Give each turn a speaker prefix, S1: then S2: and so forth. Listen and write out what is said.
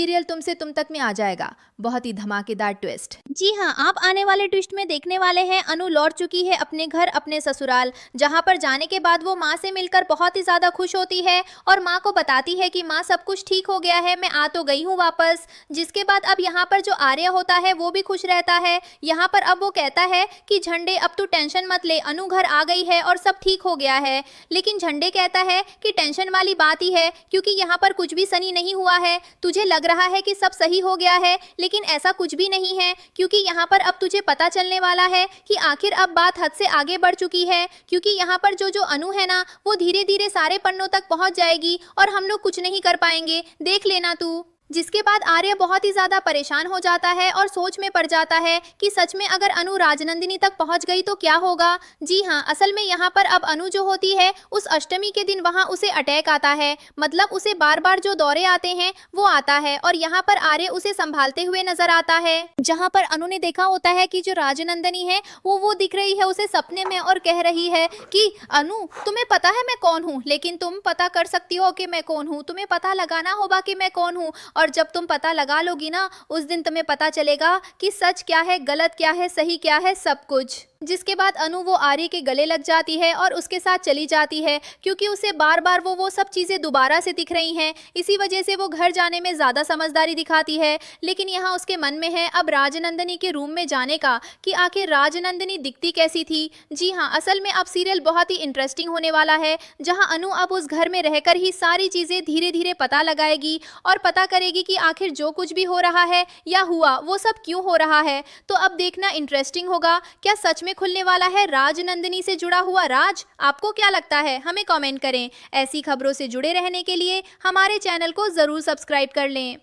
S1: Serial तुमसे तुम तक में आ जाएगा। बहुत ही धमाकेदार ट्विस्ट।
S2: जी हाँ, आप आने वाले ट्विस्ट में देखने वाले हैं अनु लौट चुकी है अपने घर, अपने ससुराल, जहाँ पर जाने के बाद वो माँ से मिलकर बहुत ही ज़्यादा खुश होती है और माँ को बताती है कि माँ सब कुछ ठीक हो गया है, मैं आ तो गई हूँ वापस। जिसके बाद अब यहाँ पर जो आर्य होता है वो भी खुश रहता है। यहाँ पर अब वो कहता है कि झंडे अब तू टेंशन मत ले, अनु घर आ गई है और सब ठीक हो गया है। लेकिन झंडे कहता है कि टेंशन वाली बात ही है, क्योंकि यहाँ पर कुछ भी सनी नहीं हुआ है। तुझे लग रहा है कि सब सही हो गया है, लेकिन ऐसा कुछ भी नहीं है, क्योंकि यहाँ पर अब तुझे पता चलने वाला है कि आखिर अब बात हद से आगे बढ़ चुकी है। क्योंकि यहाँ पर जो जो अनु है ना, वो धीरे धीरे सारे पन्नों तक पहुंच जाएगी और हम लोग कुछ नहीं कर पाएंगे, देख लेना तू। जिसके बाद आर्य बहुत ही ज्यादा परेशान हो जाता है और सोच में पड़ जाता है कि सच में अगर अनु राजनंदिनी तक पहुंच गई तो क्या होगा। जी हाँ, असल में यहाँ पर अब अनु जो होती है उस अष्टमी के दिन वहाँ उसे अटैक आता है, मतलब उसे बार बार जो दौरे आते हैं वो आता है और यहाँ पर आर्य उसे संभालते हुए नजर आता है। जहाँ पर अनु ने देखा होता है कि जो राजनंदिनी है वो दिख रही है उसे सपने में और कह रही है कि अनु तुम्हें पता है मैं कौन हूँ, लेकिन तुम पता कर सकती हो कि मैं कौन हूँ, तुम्हें पता लगाना होगा कि मैं कौन हूँ। और जब तुम पता लगा लोगी ना, उस दिन तुम्हें पता चलेगा कि सच क्या है, गलत क्या है, सही क्या है, सब कुछ। जिसके बाद अनु वो आर्य के गले लग जाती है और उसके साथ चली जाती है, क्योंकि उसे बार बार वो सब चीज़ें दोबारा से दिख रही हैं। इसी वजह से वो घर जाने में ज़्यादा समझदारी दिखाती है। लेकिन यहाँ उसके मन में है अब राजनंदिनी के रूम में जाने का, कि आखिर राजनंदिनी दिखती कैसी थी। जी हाँ, असल में अब सीरियल बहुत ही इंटरेस्टिंग होने वाला है, जहाँ अनु अब उस घर में रहकर ही सारी चीज़ें धीरे धीरे पता लगाएगी और पता करेगी कि आखिर जो कुछ भी हो रहा है या हुआ वो सब क्यों हो रहा है। तो अब देखना इंटरेस्टिंग होगा, क्या सच में खुलने वाला है राजनंदिनी से जुड़ा हुआ राज। आपको क्या लगता है, हमें कमेंट करें। ऐसी खबरों से जुड़े रहने के लिए हमारे चैनल को जरूर सब्सक्राइब कर लें।